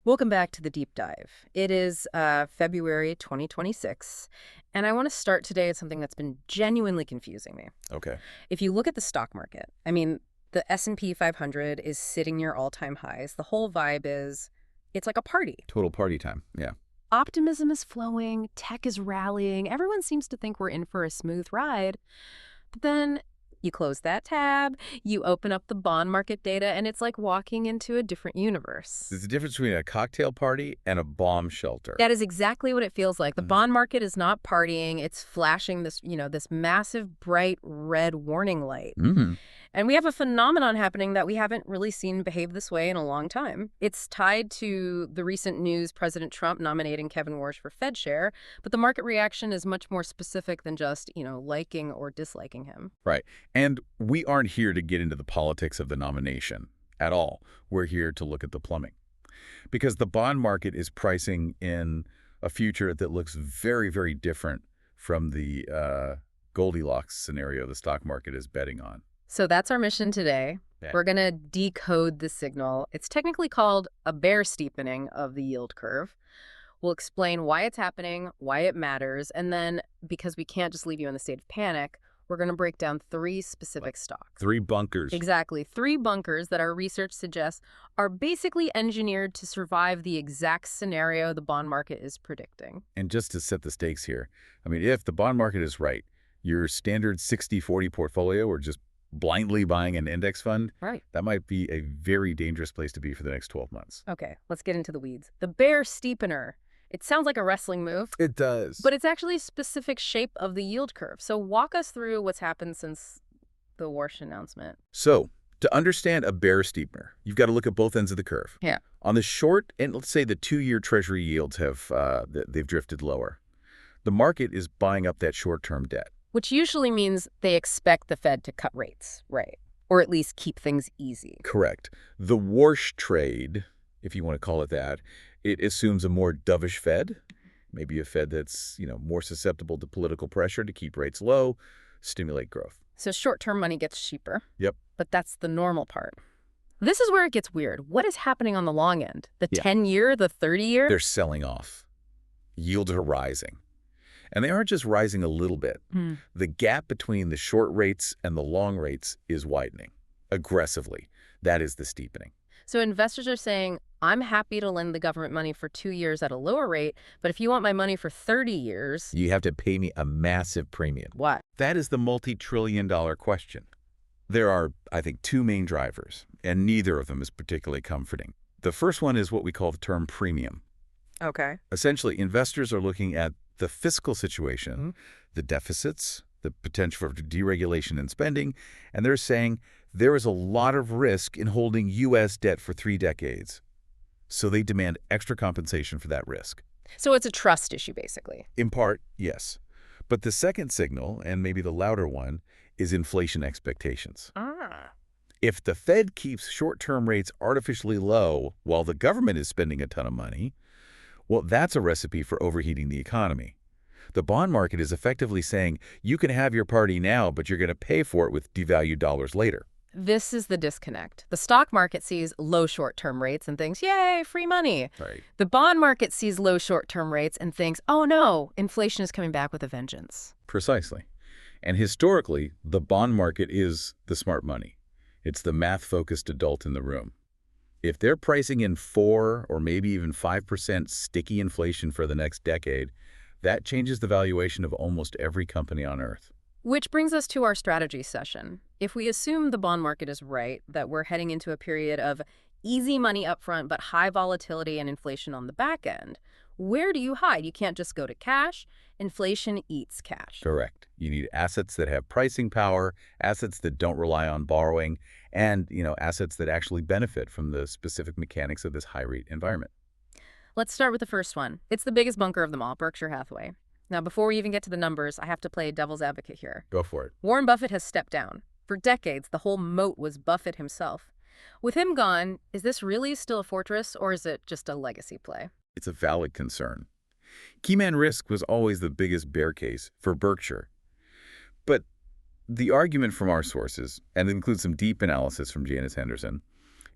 Welcome back to the deep dive. It is February 2026, and I want to start today with something that's been genuinely confusing me. Okay. If you look at the stock market, I mean, the S&P 500 is sitting near all-time highs. The whole vibe is, it's like a party. Total party time. Yeah. Optimism is flowing, tech is rallying, everyone seems to think we're in for a smooth ride. But then you close that tab, you open up the bond market data, and it's like walking into a different universe. There's a difference between a cocktail party and a bomb shelter. That is exactly what it feels like. The bond market is not partying. It's flashing this, this massive, bright red warning light. Mm-hmm. And we have a phenomenon happening that we haven't really seen behave this way in a long time. It's tied to the recent news, President Trump nominating Kevin Warsh for Fed chair, but the market reaction is much more specific than just, liking or disliking him. Right. And we aren't here to get into the politics of the nomination at all. We're here to look at the plumbing. Because the bond market is pricing in a future that looks very, very different from the Goldilocks scenario the stock market is betting on. So that's our mission today. Yeah. We're going to decode the signal. It's technically called a bear steepening of the yield curve. We'll explain why it's happening, why it matters, and then, because we can't just leave you in the state of panic, we're going to break down 3 specific stocks. 3 bunkers. Exactly. 3 bunkers that our research suggests are basically engineered to survive the exact scenario the bond market is predicting. And just to set the stakes here, I mean, if the bond market is right, your standard 60-40 portfolio or just blindly buying an index fund, right, that might be a very dangerous place to be for the next 12 months. Okay, let's get into the weeds. The bear steepener. It sounds like a wrestling move. It does. But it's actually a specific shape of the yield curve. So walk us through what's happened since the Warsh announcement. So to understand a bear steepener, you've got to look at both ends of the curve. Yeah. On the short, and let's say the 2-year Treasury yields have they've drifted lower. The market is buying up that short-term debt. Which usually means they expect the Fed to cut rates, right? Or at least keep things easy. Correct. The Warsh trade, if you want to call it that, it assumes a more dovish Fed, maybe a Fed that's, more susceptible to political pressure to keep rates low, stimulate growth. So short-term money gets cheaper. Yep. But that's the normal part. This is where it gets weird. What is happening on the long end? The 10-year, the 30-year? They're selling off. Yields are rising. And they aren't just rising a little bit. The gap between the short rates and the long rates is widening aggressively. That is the steepening. So investors are saying, I'm happy to lend the government money for 2 years at a lower rate, but if you want my money for 30 years... You have to pay me a massive premium. What? That is the multi-trillion-dollar question. There are, I think, 2 main drivers, and neither of them is particularly comforting. The first one is what we call the term premium. Okay. Essentially, investors are looking at the fiscal situation, the deficits, the potential for deregulation and spending, and they're saying there is a lot of risk in holding U.S. debt for 3 decades. So they demand extra compensation for that risk. So it's a trust issue, basically. In part, yes. But the second signal, and maybe the louder one, is inflation expectations. If the Fed keeps short-term rates artificially low while the government is spending a ton of money, well, that's a recipe for overheating the economy. The bond market is effectively saying, you can have your party now, but you're going to pay for it with devalued dollars later. This is the disconnect. The stock market sees low short-term rates and thinks, yay, free money. Right. The bond market sees low short-term rates and thinks, oh no, inflation is coming back with a vengeance. Precisely. And historically, the bond market is the smart money. It's the math-focused adult in the room. If they're pricing in 4 or maybe even 5% sticky inflation for the next decade, that changes the valuation of almost every company on Earth. Which brings us to our strategy session. If we assume the bond market is right, that we're heading into a period of easy money up front but high volatility and inflation on the back end, where do you hide? You can't just go to cash. Inflation eats cash. Correct. You need assets that have pricing power, assets that don't rely on borrowing, and, assets that actually benefit from the specific mechanics of this high-rate environment. Let's start with the first one. It's the biggest bunker of them all, Berkshire Hathaway. Now, before we even get to the numbers, I have to play devil's advocate here. Go for it. Warren Buffett has stepped down. For decades, the whole moat was Buffett himself. With him gone, is this really still a fortress, or is it just a legacy play? It's a valid concern. Keyman risk was always the biggest bear case for Berkshire. But the argument from our sources, and it includes some deep analysis from Janice Henderson,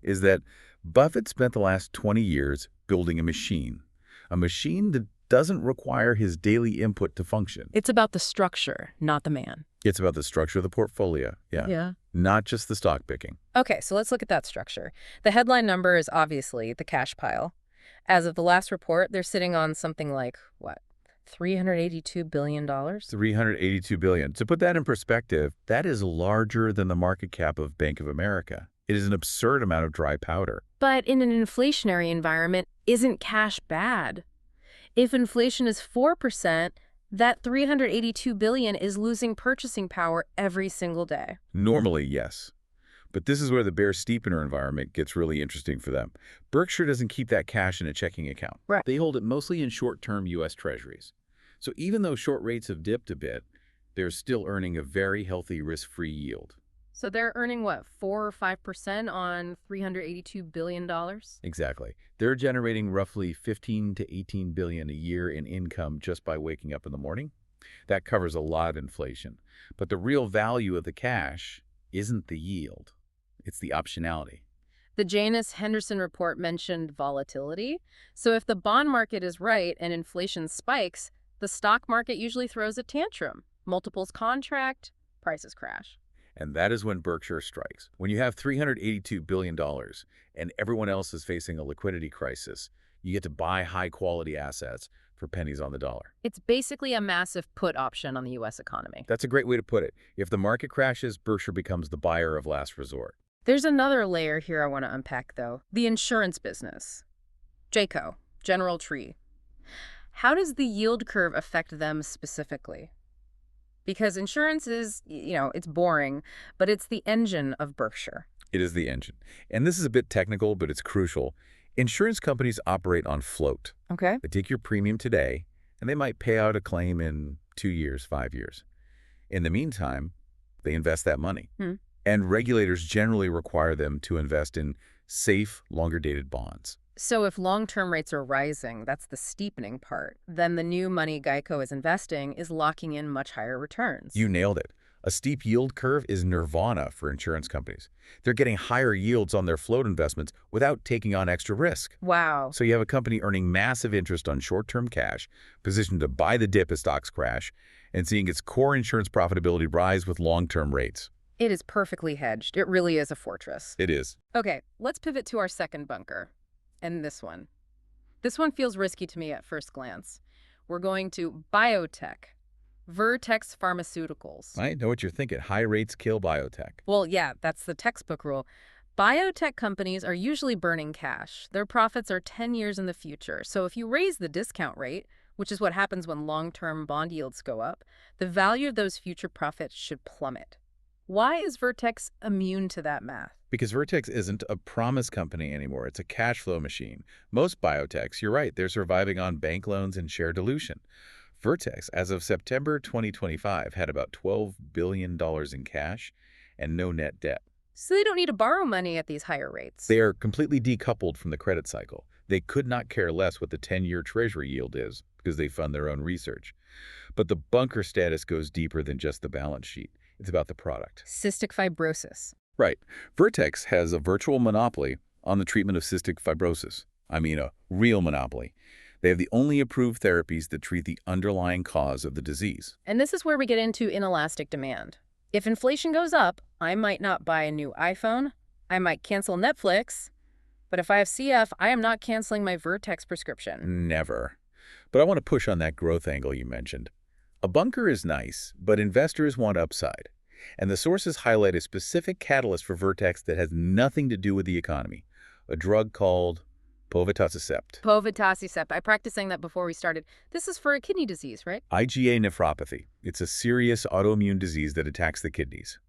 is that Buffett spent the last 20 years building a machine that doesn't require his daily input to function. It's about the structure, not the man. It's about the structure of the portfolio, Yeah. not just the stock picking. Okay, so let's look at that structure. The headline number is obviously the cash pile. As of the last report, they're sitting on something like, what, $382 billion? $382 billion. To put that in perspective, that is larger than the market cap of Bank of America. It is an absurd amount of dry powder. But in an inflationary environment, isn't cash bad? If inflation is 4%, that $382 billion is losing purchasing power every single day. Normally, yes. But this is where the bear steepener environment gets really interesting for them. Berkshire doesn't keep that cash in a checking account. Right. They hold it mostly in short-term U.S. Treasuries. So even though short rates have dipped a bit, they're still earning a very healthy risk-free yield. So they're earning, what, 4 or 5% on $382 billion? Exactly. They're generating roughly $15 to $18 billion a year in income just by waking up in the morning. That covers a lot of inflation. But the real value of the cash isn't the yield. It's the optionality. The Janus Henderson report mentioned volatility. So if the bond market is right and inflation spikes, the stock market usually throws a tantrum. Multiples contract, prices crash. And that is when Berkshire strikes. When you have $382 billion and everyone else is facing a liquidity crisis, you get to buy high-quality assets for pennies on the dollar. It's basically a massive put option on the U.S. economy. That's a great way to put it. If the market crashes, Berkshire becomes the buyer of last resort. There's another layer here I want to unpack, though. The insurance business. JCO, General Tree. How does the yield curve affect them specifically? Because insurance is, it's boring, but it's the engine of Berkshire. It is the engine. And this is a bit technical, but it's crucial. Insurance companies operate on float. Okay. They take your premium today, and they might pay out a claim in 2 years, 5 years. In the meantime, they invest that money. And regulators generally require them to invest in safe, longer-dated bonds. So if long-term rates are rising, that's the steepening part, then the new money Geico is investing is locking in much higher returns. You nailed it. A steep yield curve is nirvana for insurance companies. They're getting higher yields on their float investments without taking on extra risk. Wow. So you have a company earning massive interest on short-term cash, positioned to buy the dip as stocks crash, and seeing its core insurance profitability rise with long-term rates. It is perfectly hedged. It really is a fortress. It is. Okay, let's pivot to our second bunker. And this one. This one feels risky to me at first glance. We're going to biotech. Vertex Pharmaceuticals. I know what you're thinking. High rates kill biotech. Well, yeah, that's the textbook rule. Biotech companies are usually burning cash. Their profits are 10 years in the future. So if you raise the discount rate, which is what happens when long-term bond yields go up, the value of those future profits should plummet. Why is Vertex immune to that math? Because Vertex isn't a promise company anymore. It's a cash flow machine. Most biotechs, you're right, they're surviving on bank loans and share dilution. Vertex, as of September 2025, had about $12 billion in cash and no net debt. So they don't need to borrow money at these higher rates. They are completely decoupled from the credit cycle. They could not care less what the 10-year Treasury yield is because they fund their own research. But the bunker status goes deeper than just the balance sheet. It's about the product. Cystic fibrosis. Right. Vertex has a virtual monopoly on the treatment of cystic fibrosis. I mean, a real monopoly. They have the only approved therapies that treat the underlying cause of the disease. And this is where we get into inelastic demand. If inflation goes up, I might not buy a new iPhone. I might cancel Netflix. But if I have CF, I am not canceling my Vertex prescription. Never. But I want to push on that growth angle you mentioned. A bunker is nice, but investors want upside. And the sources highlight a specific catalyst for Vertex that has nothing to do with the economy, a drug called povetacicept. Povetacicept. I practiced saying that before we started. This is for a kidney disease, right? IgA nephropathy. It's a serious autoimmune disease that attacks the kidneys.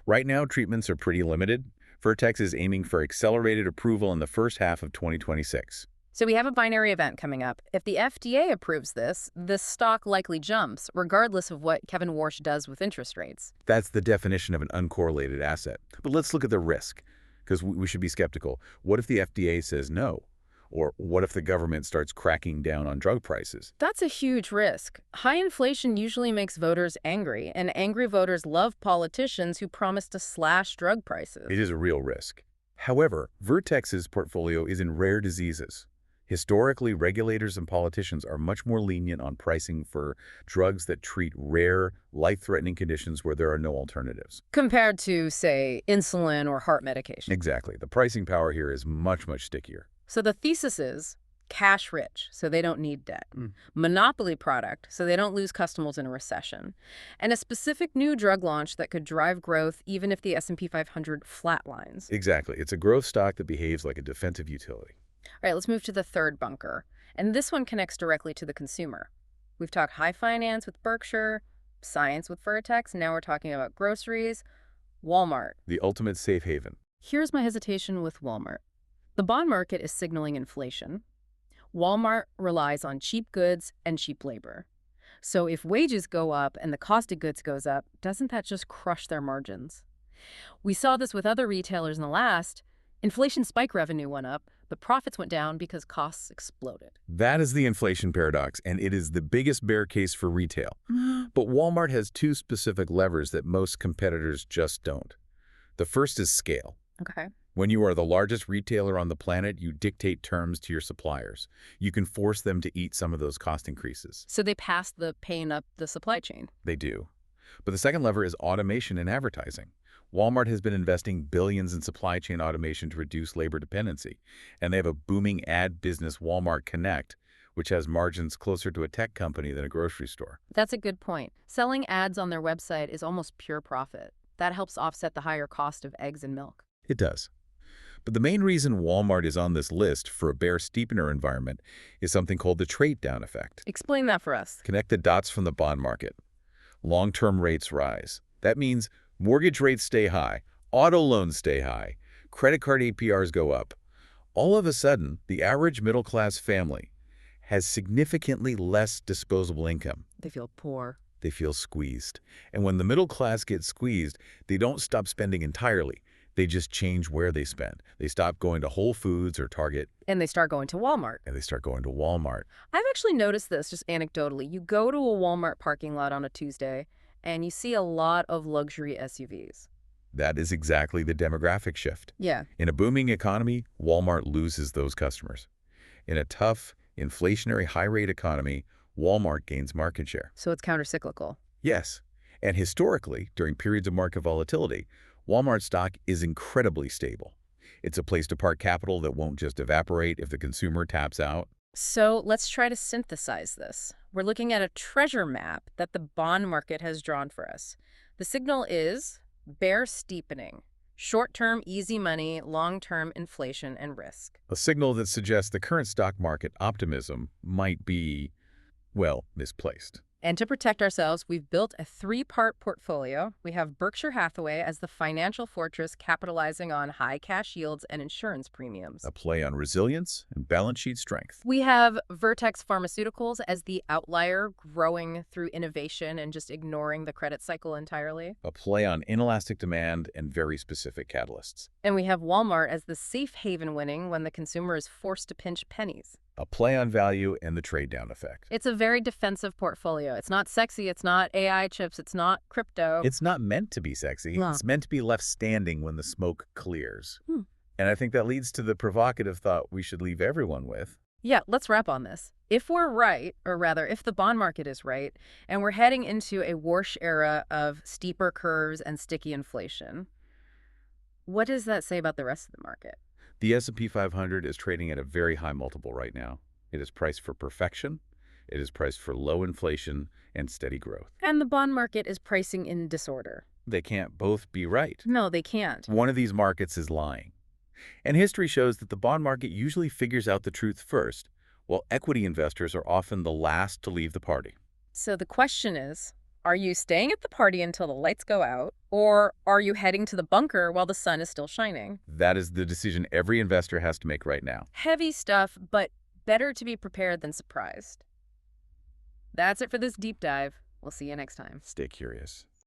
Right now, treatments are pretty limited. Vertex is aiming for accelerated approval in the first half of 2026. So we have a binary event coming up. If the FDA approves this, the stock likely jumps, regardless of what Kevin Warsh does with interest rates. That's the definition of an uncorrelated asset. But let's look at the risk, because we should be skeptical. What if the FDA says no? Or what if the government starts cracking down on drug prices? That's a huge risk. High inflation usually makes voters angry, and angry voters love politicians who promise to slash drug prices. It is a real risk. However, Vertex's portfolio is in rare diseases. Historically, regulators and politicians are much more lenient on pricing for drugs that treat rare, life-threatening conditions where there are no alternatives. Compared to, say, insulin or heart medication. Exactly. The pricing power here is much, much stickier. So the thesis is cash rich, so they don't need debt. Monopoly product, so they don't lose customers in a recession. And a specific new drug launch that could drive growth even if the S&P 500 flatlines. Exactly. It's a growth stock that behaves like a defensive utility. All right, let's move to the third bunker. And this one connects directly to the consumer. We've talked high finance with Berkshire, science with Vertex, and now we're talking about groceries, Walmart. The ultimate safe haven. Here's my hesitation with Walmart. The bond market is signaling inflation. Walmart relies on cheap goods and cheap labor. So if wages go up and the cost of goods goes up, doesn't that just crush their margins? We saw this with other retailers in the last. Inflation spike revenue went up, but profits went down because costs exploded. That is the inflation paradox, and it is the biggest bear case for retail. But Walmart has two specific levers that most competitors just don't. The first is scale. Okay. When you are the largest retailer on the planet, you dictate terms to your suppliers. You can force them to eat some of those cost increases. So they pass the pain up the supply chain. They do. But the second lever is automation and advertising. Walmart has been investing billions in supply chain automation to reduce labor dependency. And they have a booming ad business, Walmart Connect, which has margins closer to a tech company than a grocery store. That's a good point. Selling ads on their website is almost pure profit. That helps offset the higher cost of eggs and milk. It does. But the main reason Walmart is on this list for a bear steepener environment is something called the trade-down effect. Explain that for us. Connect the dots from the bond market. Long-term rates rise. That means mortgage rates stay high, auto loans stay high, credit card APRs go up. All of a sudden, the average middle-class family has significantly less disposable income. They feel poor. They feel squeezed. And when the middle class gets squeezed, they don't stop spending entirely. They just change where they spend. They stop going to Whole Foods or Target. And they start going to Walmart. And they start going to Walmart. I've actually noticed this just anecdotally. You go to a Walmart parking lot on a Tuesday, and you see a lot of luxury SUVs. That is exactly the demographic shift. Yeah. In a booming economy, Walmart loses those customers. In a tough, inflationary, high-rate economy, Walmart gains market share. So it's countercyclical. Yes. And historically, during periods of market volatility, Walmart stock is incredibly stable. It's a place to park capital that won't just evaporate if the consumer taps out. So let's try to synthesize this. We're looking at a treasure map that the bond market has drawn for us. The signal is bear steepening, short-term easy money, long-term inflation and risk. A signal that suggests the current stock market optimism might be, well, misplaced. And to protect ourselves, we've built a three-part portfolio. We have Berkshire Hathaway as the financial fortress capitalizing on high cash yields and insurance premiums. A play on resilience and balance sheet strength. We have Vertex Pharmaceuticals as the outlier, growing through innovation and just ignoring the credit cycle entirely. A play on inelastic demand and very specific catalysts. And we have Walmart as the safe haven winning when the consumer is forced to pinch pennies. A play on value and the trade-down effect. It's a very defensive portfolio. It's not sexy. It's not AI chips. It's not crypto. It's not meant to be sexy. No. It's meant to be left standing when the smoke clears. And I think that leads to the provocative thought we should leave everyone with. Yeah, let's wrap on this. If we're right, or rather, if the bond market is right, and we're heading into a Warsh era of steeper curves and sticky inflation, what does that say about the rest of the market? The S&P 500 is trading at a very high multiple right now. It is priced for perfection. It is priced for low inflation and steady growth. And the bond market is pricing in disorder. They can't both be right. No, they can't. One of these markets is lying. And history shows that the bond market usually figures out the truth first, while equity investors are often the last to leave the party. So the question is, are you staying at the party until the lights go out, or are you heading to the bunker while the sun is still shining? That is the decision every investor has to make right now. Heavy stuff, but better to be prepared than surprised. That's it for this deep dive. We'll see you next time. Stay curious.